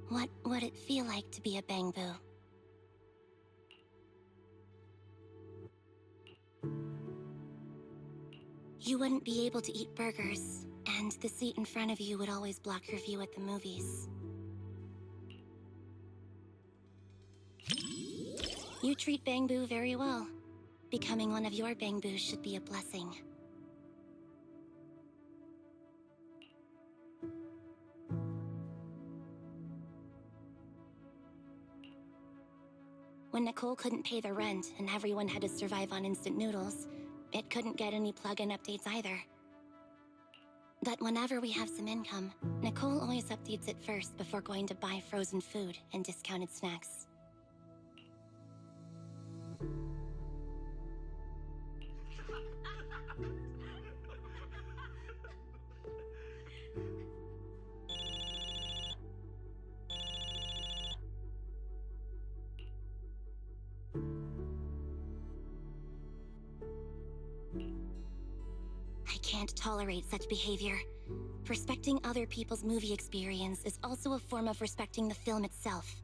What would it feel like to be a bamboo? You wouldn't be able to eat burgers, and the seat in front of you would always block your view at the movies. You treat bamboo very well. Becoming one of your banboos should be a blessing. When Nicole couldn't pay the rent and everyone had to survive on instant noodles, it couldn't get any plugin updates either. But whenever we have some income, Nicole always updates it first before going to buy frozen food and discounted snacks. I can't tolerate such behavior. Respecting other people's movie experience is also a form of respecting the film itself.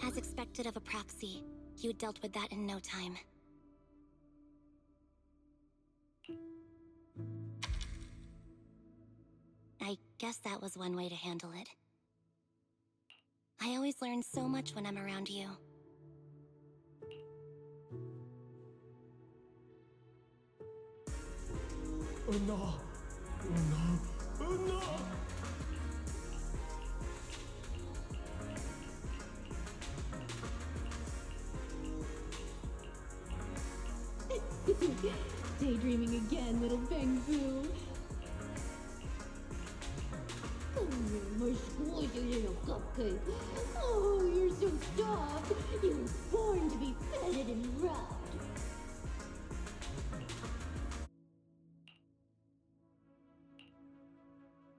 As expected of a proxy, you dealt with that in no time. I guess that was one way to handle it. I always learn so much when I'm around you. Oh no! Oh no! Oh no! Daydreaming again, little bamboo. My squishy little cupcake. Oh, you're so soft. You were born to be petted and rubbed.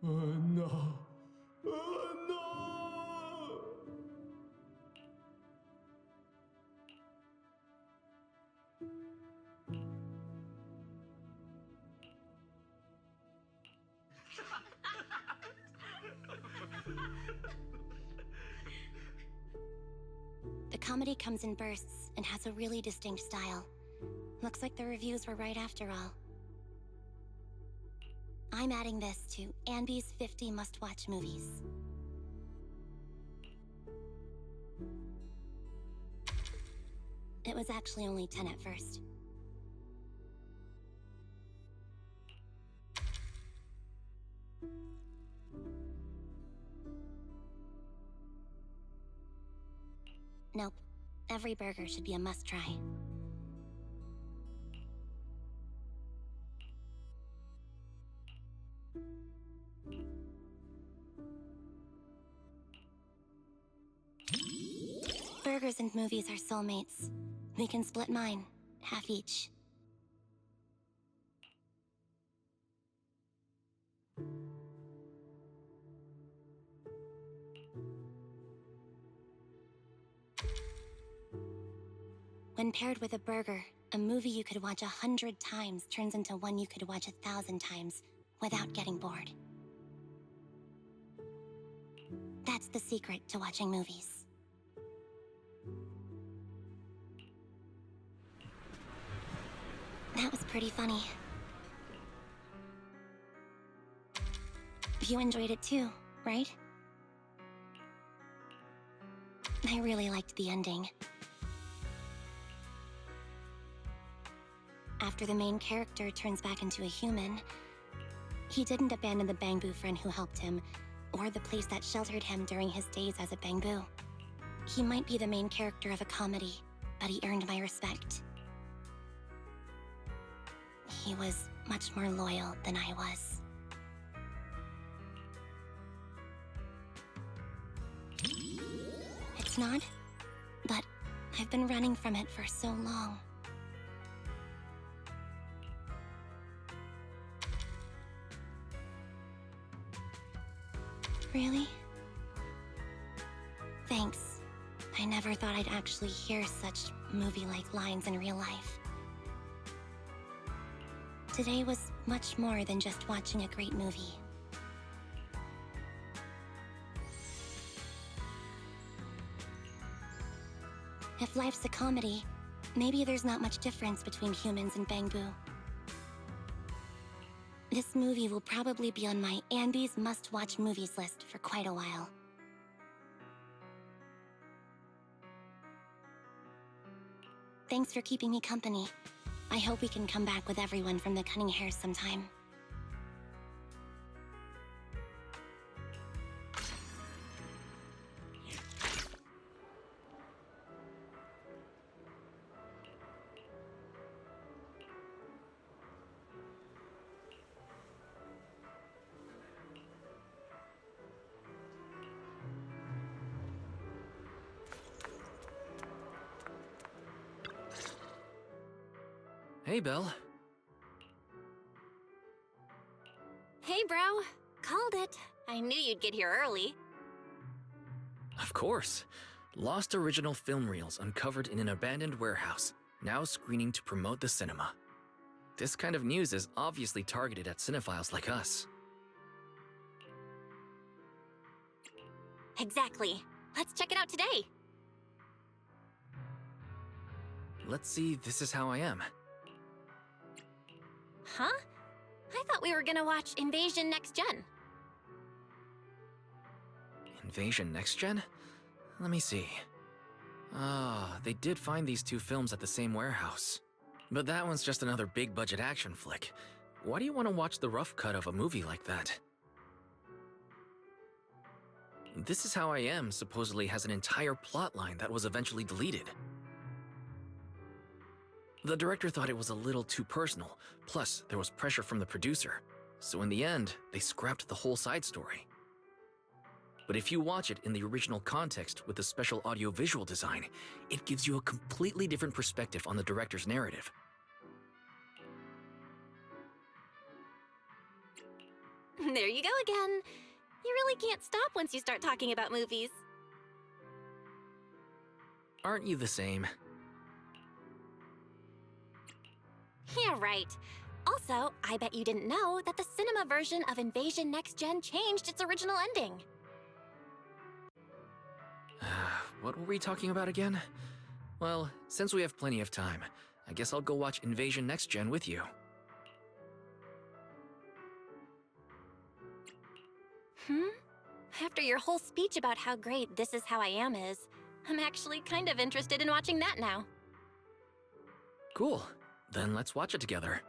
Oh no! Oh no! The comedy comes in bursts and has a really distinct style. Looks like the reviews were right after all. I'm adding this to Anby's 50 must-watch movies. It was actually only 10 at first. Nope. Every burger should be a must-try. Burgers and movies are soulmates. We can split mine, half each. When paired with a burger, a movie you could watch 100 times turns into one you could watch 1,000 times without getting bored. That's the secret to watching movies. That was pretty funny. You enjoyed it too, right? I really liked the ending. After the main character turns back into a human, he didn't abandon the bamboo friend who helped him, or the place that sheltered him during his days as a bamboo. He might be the main character of a comedy, but he earned my respect. He was much more loyal than I was. It's not, but I've been running from it for so long. Really? Thanks. I never thought I'd actually hear such movie-like lines in real life. Today was much more than just watching a great movie. If life's a comedy, maybe there's not much difference between humans and Bangbu. This movie will probably be on my Anby's must-watch movies list for quite a while. Thanks for keeping me company. I hope we can come back with everyone from the Cunning Hares sometime. Hey, Belle. Hey, bro. Called it. I knew you'd get here early. Of course. Lost original film reels uncovered in an abandoned warehouse, now screening to promote the cinema. This kind of news is obviously targeted at cinephiles like us. Exactly. Let's check it out today. Let's see, This Is How I Am. Huh? I thought we were gonna watch Invasion Next Gen. Invasion Next Gen? Let me see. Ah, they did find these two films at the same warehouse. But that one's just another big-budget action flick. Why do you want to watch the rough cut of a movie like that? This Is How I Am supposedly has an entire plotline that was eventually deleted. The director thought it was a little too personal, plus there was pressure from the producer. So in the end, they scrapped the whole side story. But if you watch it in the original context with the special audio-visual design, it gives you a completely different perspective on the director's narrative. There you go again. You really can't stop once you start talking about movies. Aren't you the same? Yeah, right. Also, I bet you didn't know that the cinema version of Invasion Next Gen changed its original ending. What were we talking about again? Well, since we have plenty of time, I guess I'll go watch Invasion Next Gen with you. After your whole speech about how great This Is How I Am is, I'm actually kind of interested in watching that now. Cool. Then let's watch it together.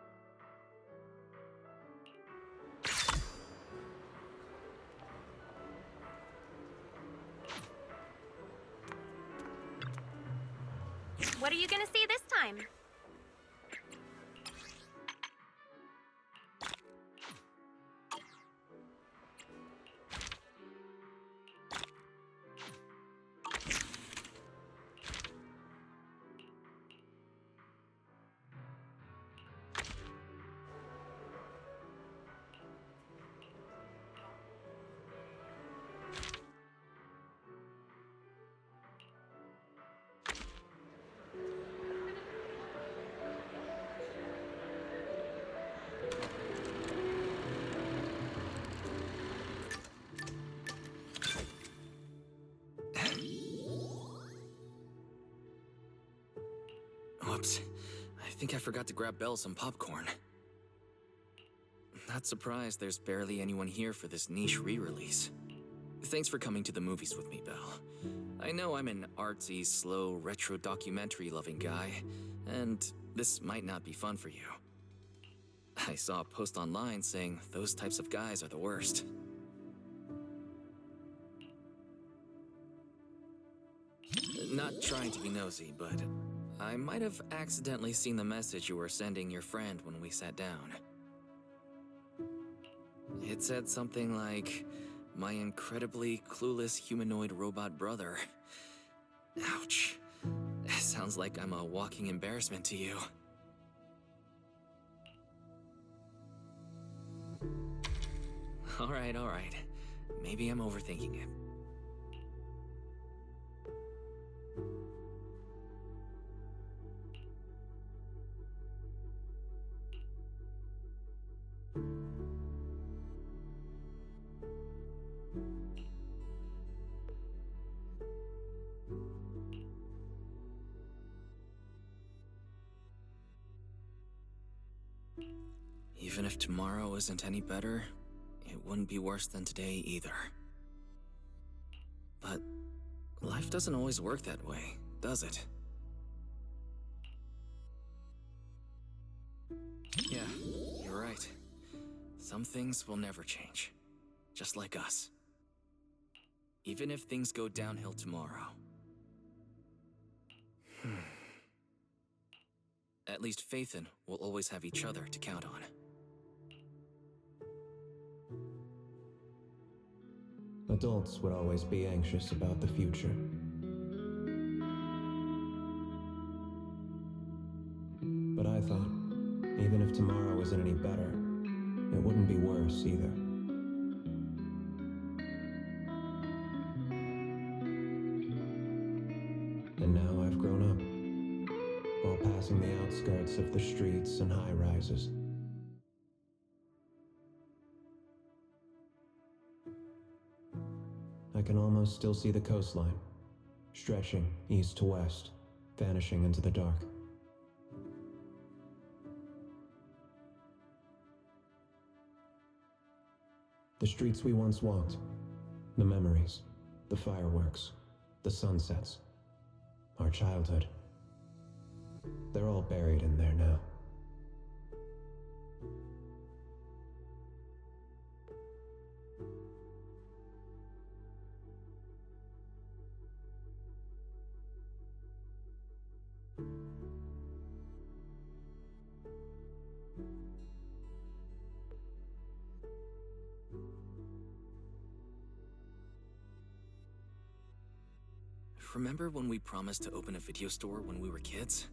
What are you gonna see this time? Whoops. I think I forgot to grab Belle some popcorn. Not surprised there's barely anyone here for this niche re-release. Thanks for coming to the movies with me, Belle. I know I'm an artsy, slow, retro documentary-loving guy, and this might not be fun for you. I saw a post online saying those types of guys are the worst. Not trying to be nosy, but I might have accidentally seen the message you were sending your friend when we sat down. It said something like, "My incredibly clueless humanoid robot brother." Ouch. Sounds like I'm a walking embarrassment to you. Alright. maybe I'm overthinking it. Even if tomorrow isn't any better, it wouldn't be worse than today either. But life doesn't always work that way, does it? Yeah, you're right. Some things will never change. Just like us. Even if things go downhill tomorrow. At least Faithin will always have each other to count on. Adults would always be anxious about the future. But I thought, even if tomorrow isn't any better, it wouldn't be worse either. And now I've grown up, while passing the outskirts of the streets and high-rises. I can almost still see the coastline, stretching east to west, vanishing into the dark. The streets we once walked, the memories, the fireworks, the sunsets, our childhood. They're all buried in there now. Remember when we promised to open a video store when we were kids?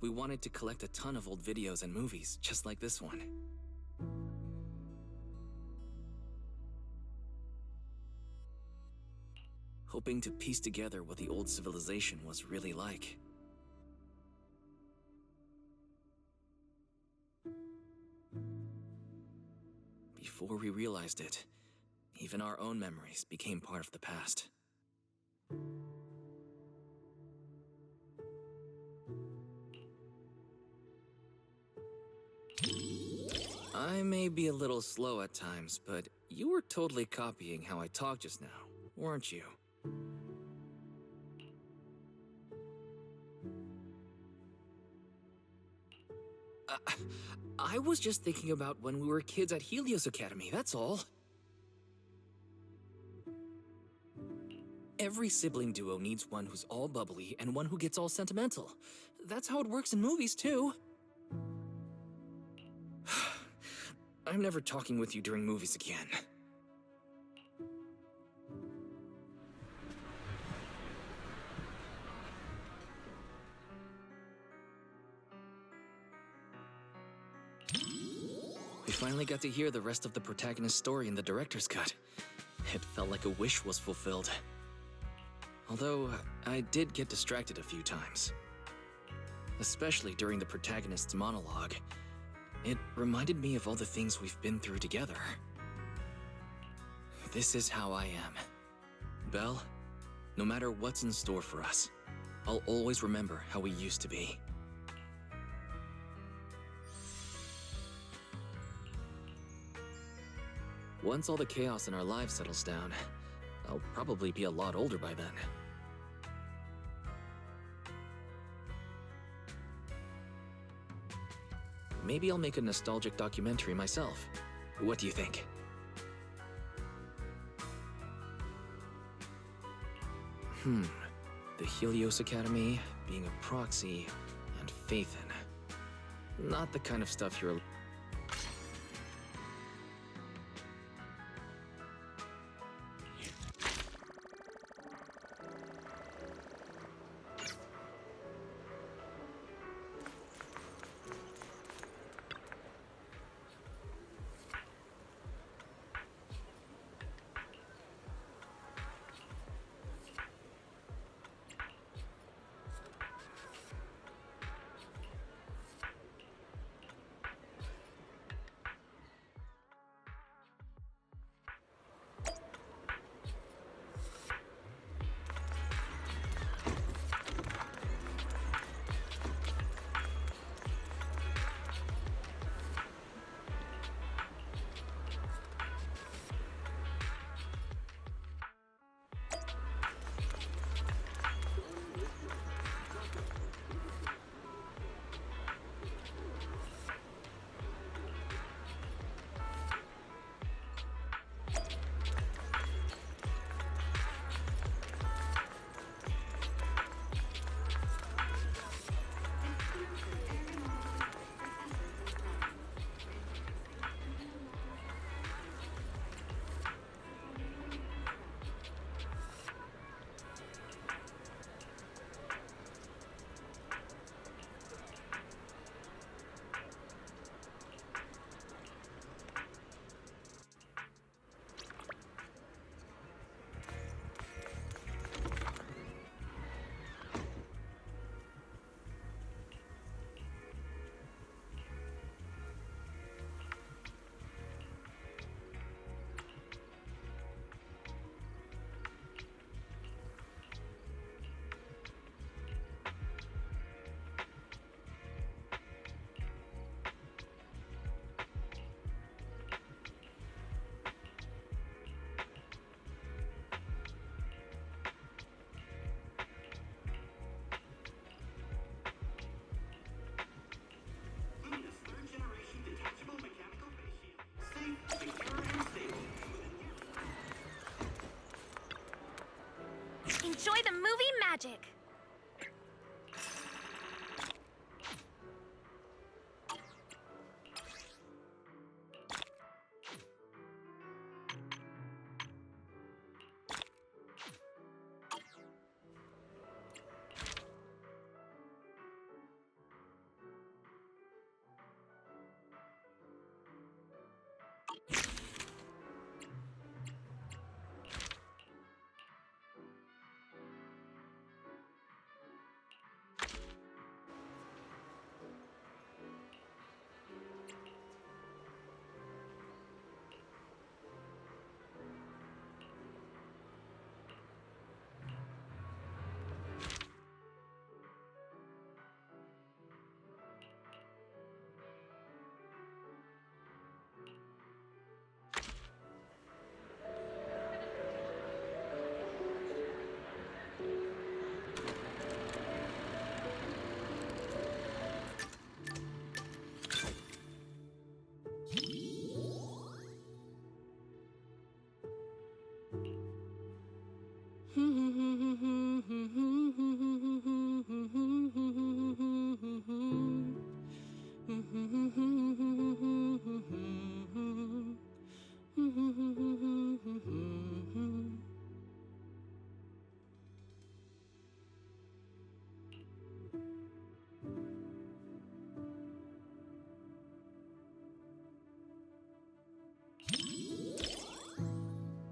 We wanted to collect a ton of old videos and movies, just like this one. Hoping to piece together what the old civilization was really like. Before we realized it, even our own memories became part of the past. I may be a little slow at times, but you were totally copying how I talked just now, weren't you? I was just thinking about when we were kids at Helios Academy, that's all. Every sibling duo needs one who's all bubbly and one who gets all sentimental. That's how it works in movies, too. I'm never talking with you during movies again. We finally got to hear the rest of the protagonist's story in the director's cut. It felt like a wish was fulfilled. Although, I did get distracted a few times. Especially during the protagonist's monologue. It reminded me of all the things we've been through together. This is how I am. Belle, no matter what's in store for us, I'll always remember how we used to be. Once all the chaos in our lives settles down, I'll probably be a lot older by then. Maybe I'll make a nostalgic documentary myself. What do you think? The Helios Academy, being a proxy, and Faithin. Not the kind of stuff you're... magic.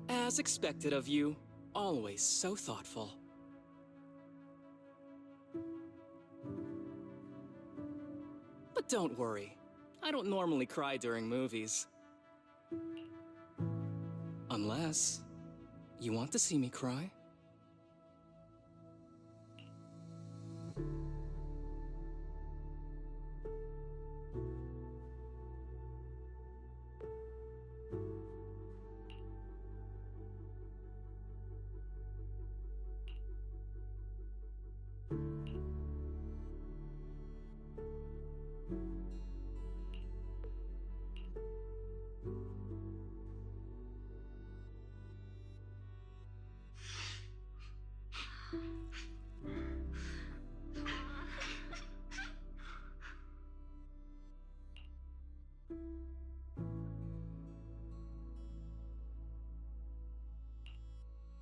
As expected of you, always so thoughtful. But don't worry, I don't normally cry during movies. Unless you want to see me cry.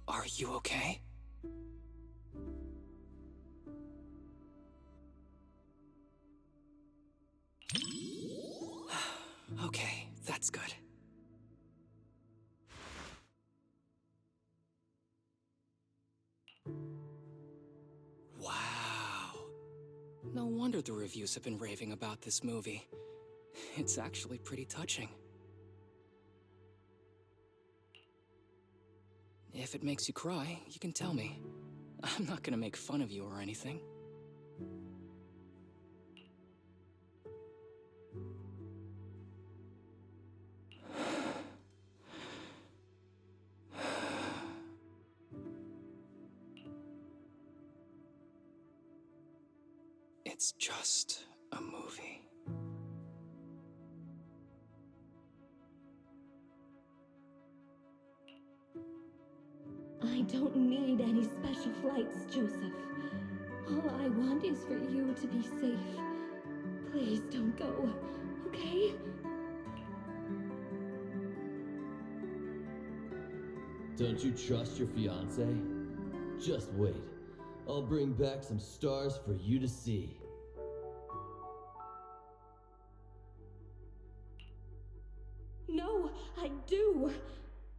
Are you okay? Okay, that's good. Wow. No wonder the reviews have been raving about this movie. It's actually pretty touching. If it makes you cry, you can tell me. I'm not gonna make fun of you or anything. It's just a movie. I don't need any special flights, Joseph. All I want is for you to be safe. Please don't go, okay? Don't you trust your fiance? Just wait. I'll bring back some stars for you to see. No, I do.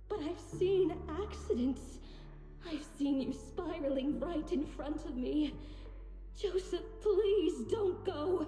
But I've seen accidents. I've seen you spiraling right in front of me. Joseph, please don't go.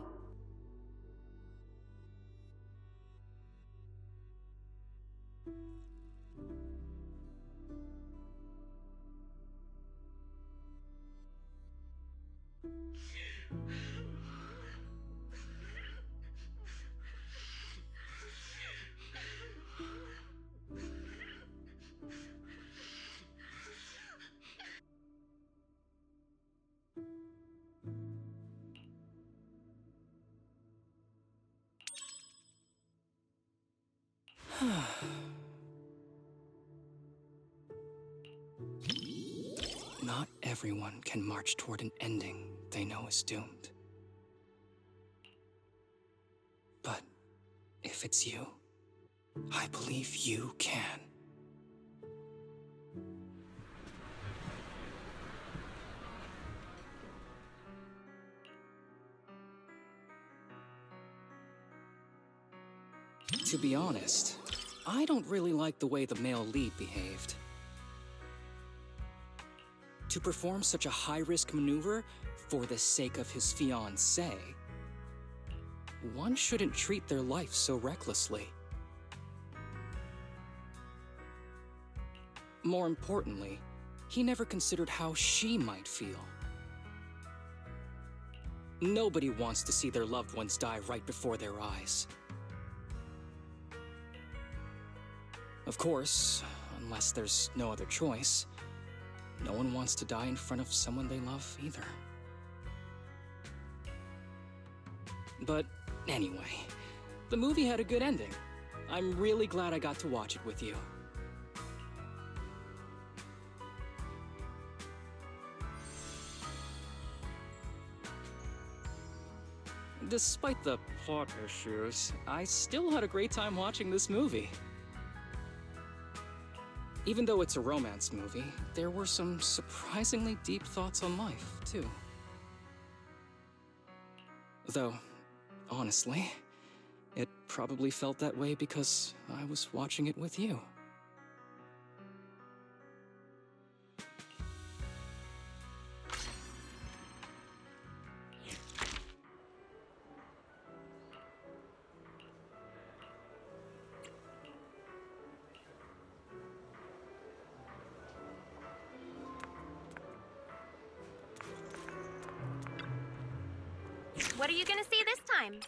Not everyone can march toward an ending they know is doomed. But if it's you, I believe you can. To be honest, I don't really like the way the male lead behaved. To perform such a high-risk maneuver for the sake of his fiancée, one shouldn't treat their life so recklessly. More importantly, he never considered how she might feel. Nobody wants to see their loved ones die right before their eyes. Of course, unless there's no other choice, no one wants to die in front of someone they love either. But anyway, the movie had a good ending. I'm really glad I got to watch it with you. Despite the plot issues, I still had a great time watching this movie. Even though it's a romance movie, there were some surprisingly deep thoughts on life, too. Though, honestly, it probably felt that way because I was watching it with you. What are you gonna see this time?